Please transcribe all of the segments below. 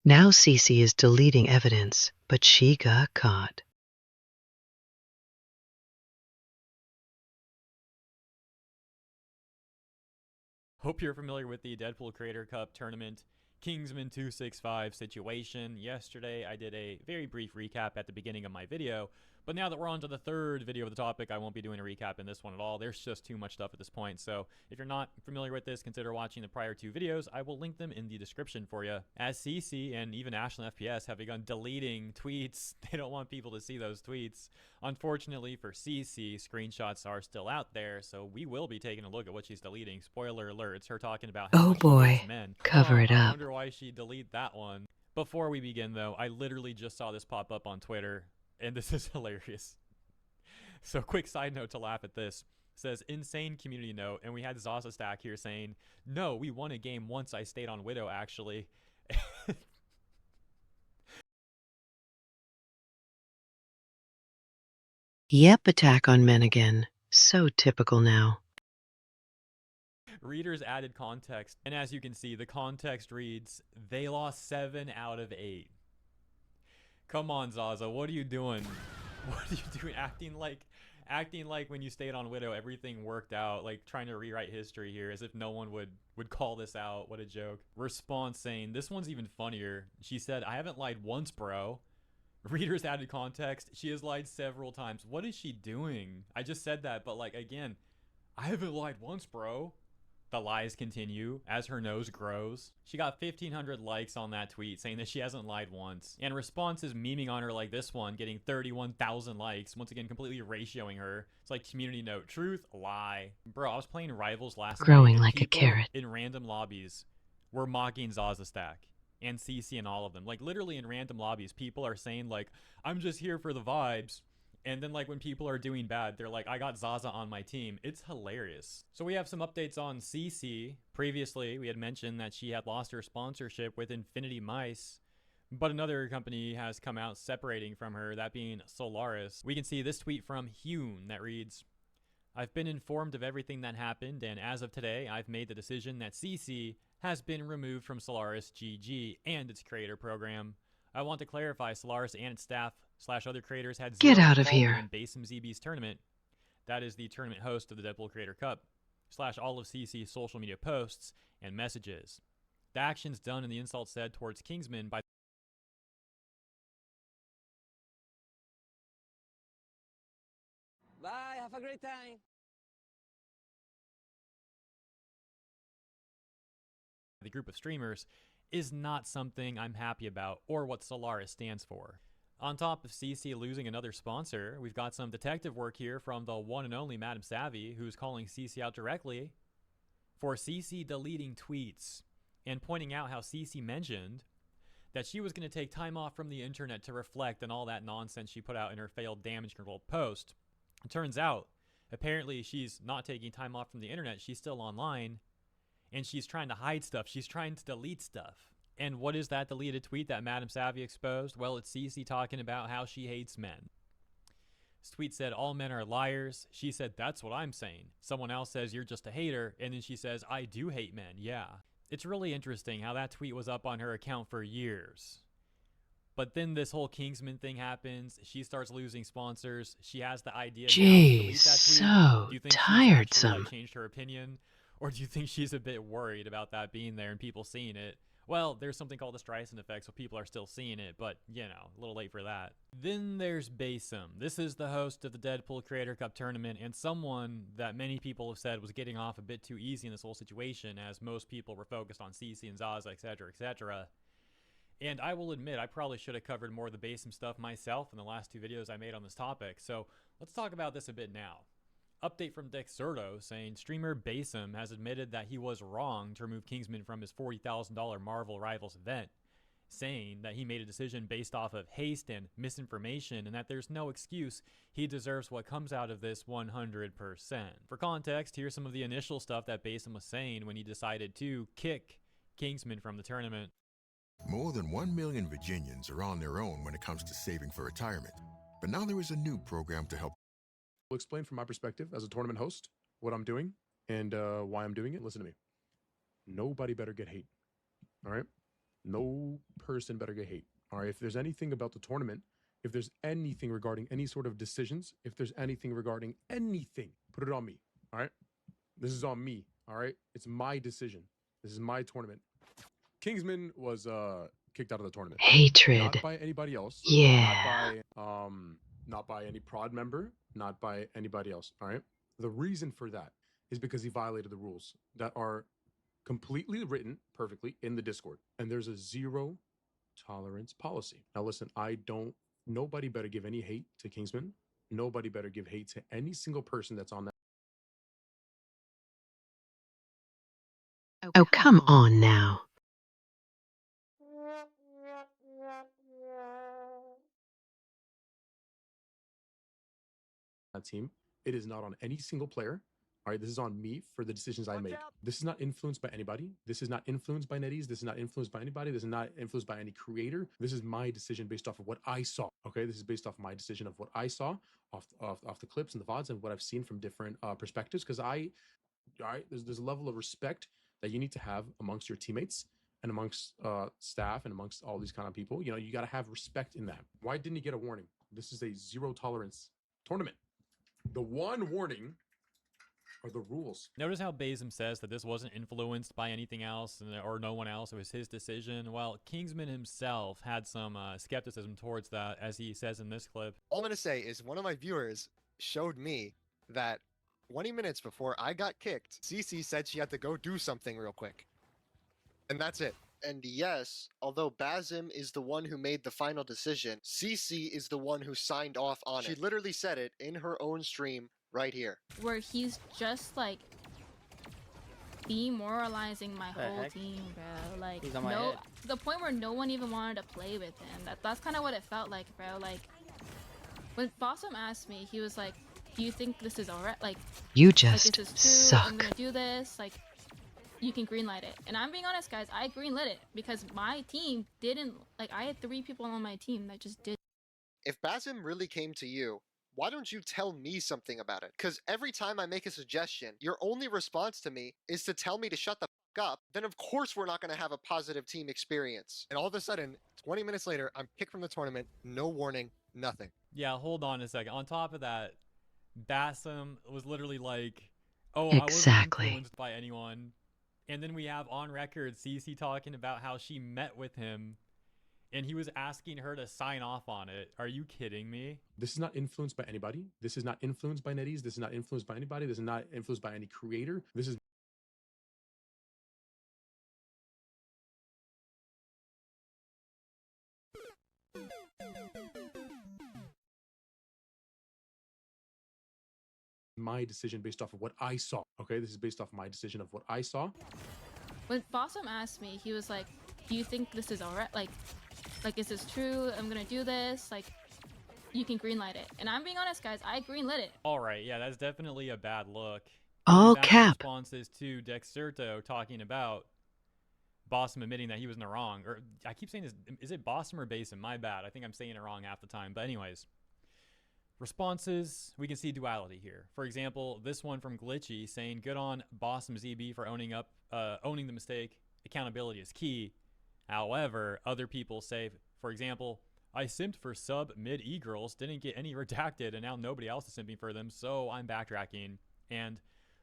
Now Cece is deleting evidence, but she got caught. Hope you're familiar with the Deadpool Creator Cup tournament Kingsman 265 situation. Yesterday, I did a very brief recap at the beginning of my video, but now that we're on to the third video of the topic, I won't be doing a recap in this one at all. There's just too much stuff at this point, so if you're not familiar with this, consider watching the prior two videos. I will link them in the description for you. As CC and even Ashlyn FPS have begun deleting tweets, they don't want people to see those tweets. Unfortunately for CC, screenshots are still out there, so we will be taking a look at what she's deleting. Spoiler alert, it's her talking about how Oh much she hates boy, men. cover it I up. wonder why she delete that one. Before we begin though, I literally just saw this pop up on Twitter, and this is hilarious. So quick side note to laugh at this. It says insane community note, and we had Zaza Stack here saying, no, we won a game once I stayed on Widow actually. Yep, attack on men again. So typical now. Readers added context, and as you can see, the context reads, they lost 7 out of 8. Come on, Zaza, what are you doing? What are you doing? Acting like when you stayed on Widow, everything worked out, like trying to rewrite history here as if no one would call this out. What a joke. Response saying, this one's even funnier. She said, I haven't lied once, bro. Readers added context. She has lied several times. What is she doing? I just said that, but like, again, I haven't lied once, bro. The lies continue as her nose grows. She got 1,500 likes on that tweet saying that she hasn't lied once. And responses memeing on her like this one, getting 31,000 likes. Once again, completely ratioing her. It's like community note, truth, lie. Bro, I was playing Rivals last night Growing and like a people carrot. in random lobbies were mocking Zaza Stack and CC and all of them. Like literally in random lobbies, people are saying like, I'm just here for the vibes. And then like when people are doing bad, they're like, I got Zaza on my team. It's hilarious. So we have some updates on CC. Previously, we had mentioned that she had lost her sponsorship with Infinity Mice, but another company has come out separating from her, that being Solaris. We can see this tweet from Hune that reads, I've been informed of everything that happened, and as of today, I've made the decision that CC has been removed from Solaris GG and its creator program. I want to clarify Solaris and its staff / other creators had Get zero out of involvement here. in Basim ZB's tournament. That is the tournament host of the Deadpool Creator Cup / all of CC's social media posts and messages. The actions done and the insults said towards Kingsman by Bye, have a great time. the group of streamers is not something I'm happy about or what Solaris stands for. On top of CC losing another sponsor, we've got some detective work here from the one and only Madam Savvy, who's calling CC out directly for CC deleting tweets and pointing out how CC mentioned that she was going to take time off from the internet to reflect on all that nonsense she put out in her failed damage control post. It turns out, apparently she's not taking time off from the internet, she's still online, and she's trying to hide stuff, she's trying to delete stuff. And what is that deleted tweet that Madam Savvy exposed? Well, it's CC talking about how she hates men. This tweet said, all men are liars. She said, that's what I'm saying. Someone else says, you're just a hater. And then she says, I do hate men, yeah. It's really interesting how that tweet was up on her account for years. But then this whole Kingsman thing happens. She starts losing sponsors. She has the idea now to delete Jeez, that tweet. so Do you think she's actually tiresome. changed her opinion? Or do you think she's a bit worried about that being there and people seeing it? Well, there's something called the Streisand effect, so people are still seeing it, but, you know, a little late for that. Then there's Basim. This is the host of the Deadpool Creator Cup tournament, and someone that many people have said was getting off a bit too easy in this whole situation, as most people were focused on CC and Zaza, etc., etc. And I will admit, I probably should have covered more of the Basim stuff myself in the last two videos I made on this topic, so let's talk about this a bit now. Update from Dexerto saying streamer Basim has admitted that he was wrong to remove Kingsman from his $40,000 Marvel Rivals event, saying that he made a decision based off of haste and misinformation and that there's no excuse, he deserves what comes out of this 100%. For context, here's some of the initial stuff that Basim was saying when he decided to kick Kingsman from the tournament. More than 1 million Virginians are on their own when it comes to saving for retirement. But now there is a new program to help. I'll explain from my perspective as a tournament host what I'm doing and why I'm doing it. Listen to me. Nobody better get hate. All right? No person better get hate. All right. If there's anything about the tournament, if there's anything regarding any sort of decisions, if there's anything regarding anything, put it on me. All right. This is on me. All right. It's my decision. This is my tournament. Kingsman was kicked out of the tournament. Hatred. Not by anybody else. Yeah. Not by any prod member, not by anybody else. All right. The reason for that is because he violated the rules that are completely written perfectly in the Discord. And there's a zero tolerance policy. Now listen, nobody better give any hate to Kingsman. Nobody better give hate to any single person that's on that. Oh, come on now. Team. It is not on any single player. All right, this is on me for the decisions I made. This is not influenced by anybody. This is not influenced by NetEase. This is not influenced by anybody. This is not influenced by any creator. This is my decision based off of what I saw. Okay, this is based off my decision of what I saw off the clips and the VODs and what I've seen from different perspectives. Because there's a level of respect that you need to have amongst your teammates and amongst staff and amongst all these kind of people. You know, you got to have respect in that. Why didn't he get a warning? This is a zero tolerance tournament. The one warning are the rules. Notice how Bazem says that this wasn't influenced by anything else or no one else. It was his decision. Well, Kingsman himself had some skepticism towards that, as he says in this clip. All I'm going to say is one of my viewers showed me that 20 minutes before I got kicked, CC said she had to go do something real quick. And that's it. And yes, although Bazem is the one who made the final decision, CC is the one who signed off on it. She literally said it in her own stream right here. Where he's just like demoralizing my whole team, bro. Like the point where no one even wanted to play with him. That's kind of what it felt like, bro. Like when Bossum asked me, he was like, "Do you think this is alright? Like You like, just this is true. suck. I'm gonna do this. Like you can greenlight it." And I'm being honest, guys. I greenlit it because my team didn't like. I had 3 people on my team that just did. If Bazem really came to you, why don't you tell me something about it? Because every time I make a suggestion, your only response to me is to tell me to shut the fuck up. Then of course we're not going to have a positive team experience. And all of a sudden, 20 minutes later, I'm kicked from the tournament. No warning, nothing. Yeah, hold on a second. On top of that, Bassem was literally like, "Oh, Exactly. I wasn't influenced by anyone." And then we have on record CC talking about how she met with him and he was asking her to sign off on it. Are you kidding me? This is not influenced by anybody. This is not influenced by NetEase. This is not influenced by anybody. This is not influenced by any creator. This is my decision based off of what I saw. Okay, this is based off my decision of what I saw. When Bossum asked me, he was like, "Do you think this is alright? Like is this true? I'm gonna do this. Like you can greenlight it." And I'm being honest, guys. I greenlit it. All right, yeah, that's definitely a bad look. All Back in cap. responses to Dexerto talking about Bossum admitting that he was in the wrong. Or I keep saying this, is it Bossum or Basin? My bad. I think I'm saying it wrong half the time. But anyways, responses, we can see duality here. For example, this one from Glitchy saying, "Good on Bossum ZB for owning the mistake. Accountability is key." However, other people say, for example, "I simped for sub mid e-girls, didn't get any redacted, and now nobody else is simping for them, so I'm backtracking." And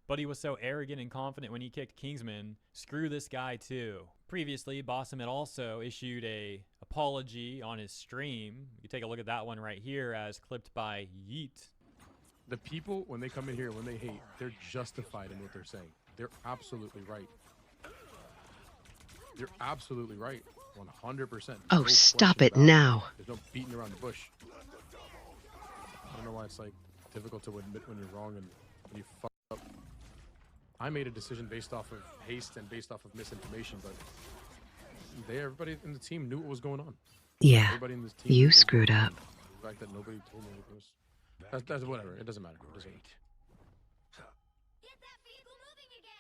"But he was so arrogant and confident when he kicked Kingsman. Screw this guy too." Previously, Bossum had also issued a apology on his stream. You can take a look at that one right here as clipped by Yeet. The people, when they come in here, when they hate, they're justified in what they're saying. They're absolutely right. You're absolutely right. 100%. Oh, stop it now. There's no beating around the bush. I don't know why it's like difficult to admit when you're wrong and when you fuck up. I made a decision based off of haste and based off of misinformation, but everybody in the team knew what was going on. Yeah, Everybody in this team you knew what was screwed going up. on. The fact that nobody told me anything was... That's whatever. It doesn't matter. It doesn't matter.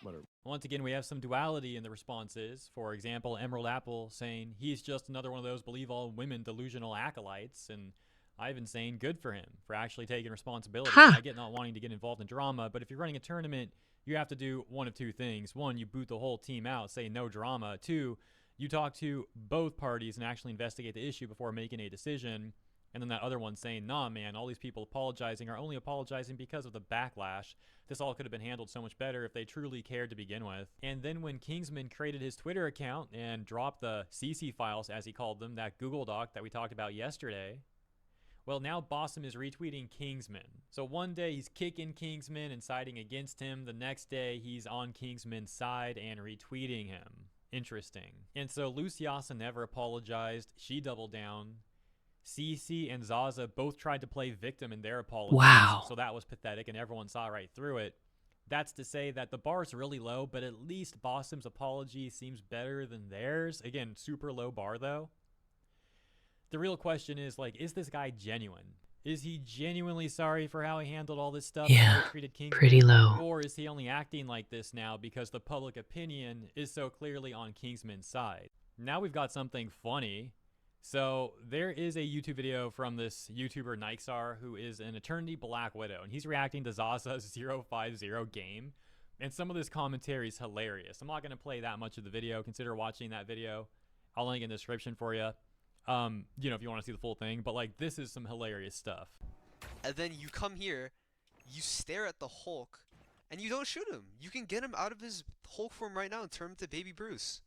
Whatever. Once again, we have some duality in the responses. For example, Emerald Apple saying, "He's just another one of those believe all women delusional acolytes." And Ivan saying, "Good for him for actually taking responsibility." Huh. I get not wanting to get involved in drama, but if you're running a tournament, you have to do one of two things. One, you boot the whole team out, say no drama. Two, You talk to both parties and actually investigate the issue before making a decision. And then that other one saying, nah, man, all these people apologizing are only apologizing because of the backlash. This all could have been handled so much better if they truly cared to begin with. And then when Kingsman created his Twitter account and dropped the CC files, as he called them, that Google Doc that we talked about yesterday, well, now Bossum is retweeting Kingsman. So one day he's kicking Kingsman and siding against him. The next day he's on Kingsman's side and retweeting him. Interesting. And so Luciasa never apologized. She doubled down. CC and Zaza both tried to play victim in their apologies. Wow. So that was pathetic and everyone saw right through it. That's to say that the bar is really low, but at least Bossum's apology seems better than theirs. Again, super low bar though. The real question is, like, is this guy genuine? Is he genuinely sorry for how he handled all this stuff? Yeah, and treated Kingsman? pretty low. Or is he only acting like this now because the public opinion is so clearly on Kingsman's side? Now we've got something funny. So there is a YouTube video from this YouTuber Nixar who is an Eternity Black Widow, and he's reacting to Zaza's 050 game. And some of this commentary is hilarious. I'm not going to play that much of the video. Consider watching that video. I'll link in the description for you. You know, if you want to see the full thing, but like, this is some hilarious stuff. And then you come here, you stare at the Hulk, and you don't shoot him. You can get him out of his Hulk form right now and turn him to Baby Bruce.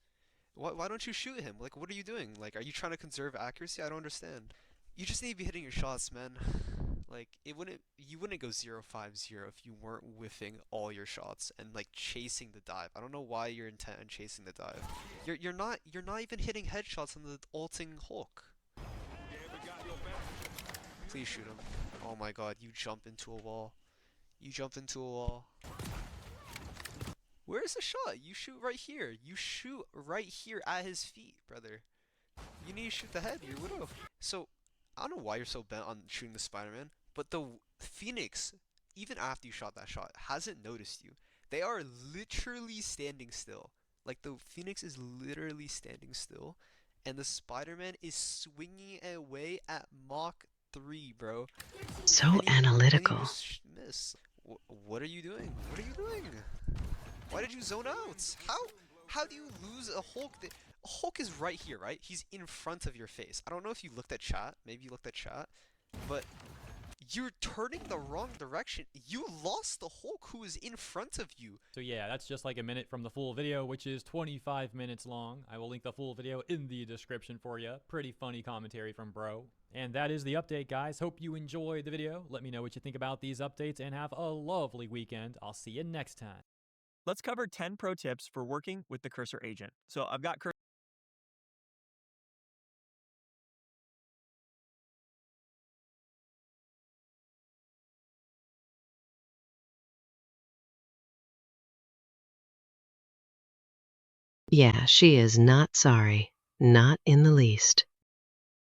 Why don't you shoot him? Like, what are you doing? Like, are you trying to conserve accuracy? I don't understand. You just need to be hitting your shots, man. Like, you wouldn't go 0-5-0 if you weren't whiffing all your shots and like chasing the dive. I don't know why you're intent on chasing the dive. You're not even hitting headshots on the ulting Hulk. Please shoot him. Oh my god, you jump into a wall. You jump into a wall. Where's the shot? You shoot right here. You shoot right here at his feet, brother. You need to shoot the head, your Widow. So, I don't know why you're so bent on shooting the Spider-Man, but the Phoenix, even after you shot that shot, hasn't noticed you. They are literally standing still. Like, the Phoenix is literally standing still, and the Spider-Man is swinging away at Mach 3, bro. So analytical. And you just miss. What are you doing? What are you doing? Why did you zone out? How do you lose a Hulk? Hulk is right here, right? He's in front of your face. I don't know if you looked at chat. Maybe you looked at chat. But you're turning the wrong direction. You lost the Hulk who is in front of you. So yeah, that's just like a minute from the full video, which is 25 minutes long. I will link the full video in the description for you. Pretty funny commentary from bro. And that is the update, guys. Hope you enjoyed the video. Let me know what you think about these updates and have a lovely weekend. I'll see you next time. Let's cover 10 pro tips for working with the cursor agent. So I've got cursor. Yeah, she is not sorry. Not in the least.